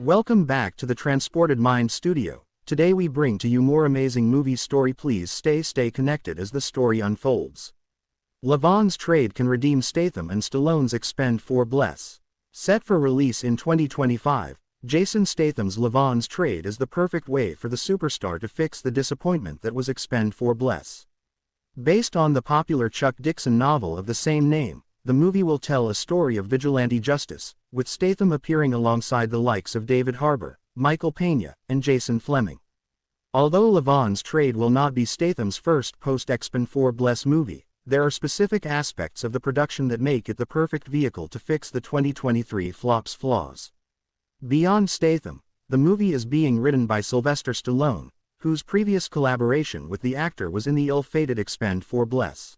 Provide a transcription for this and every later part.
Welcome back to the Transported Mind Studio. Today we bring to you more amazing movie story. Please stay connected as the story unfolds. Levon's trade can redeem Statham and Stallone's Expend4bles. Set for release in 2025, Jason Statham's Levon's trade is the perfect way for the superstar to fix the disappointment that was Expend4bles. Based on the popular Chuck Dixon novel of the same name, the movie will tell a story of vigilante justice, with Statham appearing alongside the likes of David Harbour, Michael Pena, and Jason Flemyng. Although Levon's trade will not be Statham's first post-Expend4bles movie, there are specific aspects of the production that make it the perfect vehicle to fix the 2023 flop's flaws. Beyond Statham, the movie is being written by Sylvester Stallone, whose previous collaboration with the actor was in the ill-fated Expend4bles.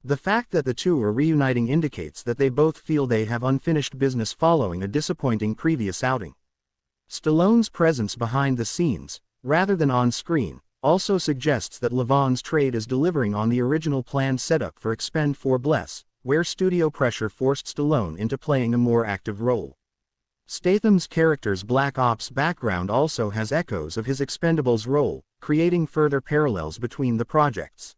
The fact that the two are reuniting indicates that they both feel they have unfinished business following a disappointing previous outing. Stallone's presence behind the scenes, rather than on screen, also suggests that Levon's trade is delivering on the original planned setup for Expend4bles, where studio pressure forced Stallone into playing a more active role. Statham's character's Black Ops background also has echoes of his Expend4bles role, creating further parallels between the projects.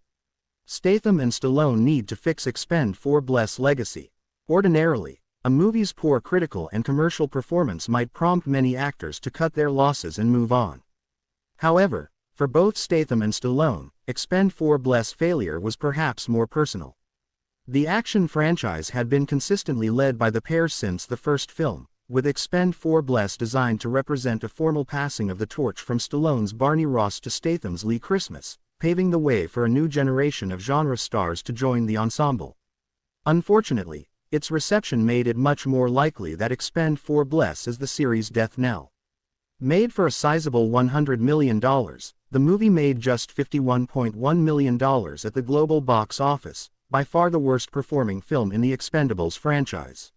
Statham and Stallone need to fix Expend4bles' legacy. Ordinarily, a movie's poor critical and commercial performance might prompt many actors to cut their losses and move on. However, for both Statham and Stallone, Expend4bles' failure was perhaps more personal. The action franchise had been consistently led by the pair since the first film, with Expend4bles designed to represent a formal passing of the torch from Stallone's Barney Ross to Statham's Lee Christmas, paving the way for a new generation of genre stars to join the ensemble. Unfortunately, its reception made it much more likely that Expend4bles is the series' death knell. Made for a sizable $100 million, the movie made just $51.1 million at the global box office, by far the worst performing film in the Expend4bles franchise.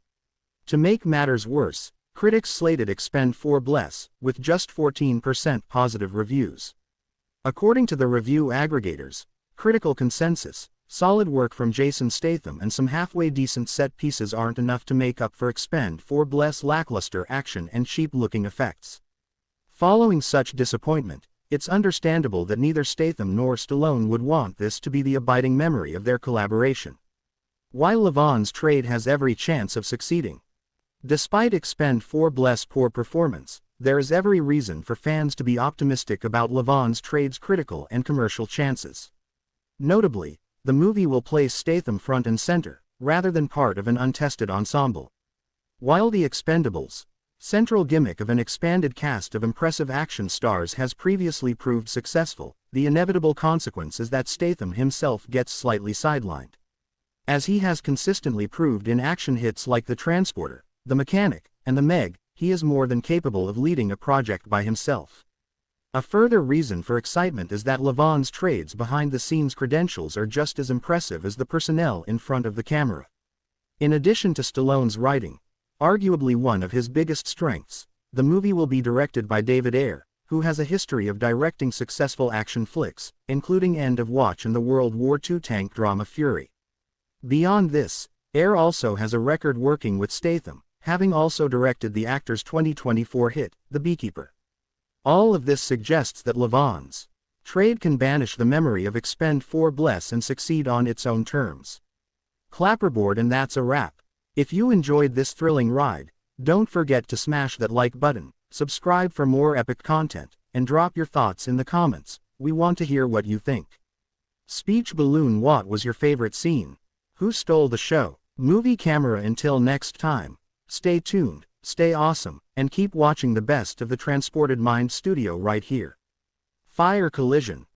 To make matters worse, critics slated Expend4bles, with just 14% positive reviews. According to the review aggregators, critical consensus, solid work from Jason Statham and some halfway decent set pieces aren't enough to make up for Expend4bles' lackluster action and cheap-looking effects. Following such disappointment, it's understandable that neither Statham nor Stallone would want this to be the abiding memory of their collaboration. While Levon's trade has every chance of succeeding. Despite Expend4bles' poor performance, there is every reason for fans to be optimistic about Levon's trade's critical and commercial chances. Notably, the movie will place Statham front and center, rather than part of an untested ensemble. While the Expend4bles' central gimmick of an expanded cast of impressive action stars has previously proved successful, the inevitable consequence is that Statham himself gets slightly sidelined. As he has consistently proved in action hits like The Transporter, The Mechanic, and The Meg, he is more than capable of leading a project by himself. A further reason for excitement is that Levon's trade's behind-the-scenes credentials are just as impressive as the personnel in front of the camera. In addition to Stallone's writing, arguably one of his biggest strengths, the movie will be directed by David Ayer, who has a history of directing successful action flicks, including End of Watch and the World War II tank drama Fury. Beyond this, Ayer also has a record working with Statham, having also directed the actor's 2024 hit, The Beekeeper. All of this suggests that Levon's trade can banish the memory of Expend4bles and succeed on its own terms. Clapperboard, and that's a wrap. If you enjoyed this thrilling ride, don't forget to smash that like button, subscribe for more epic content, and drop your thoughts in the comments. We want to hear what you think. Speech balloon: what was your favorite scene? Who stole the show? Movie camera. Until next time, stay tuned, stay awesome, and keep watching the best of the Transported Mind Studio right here. Fire Collision.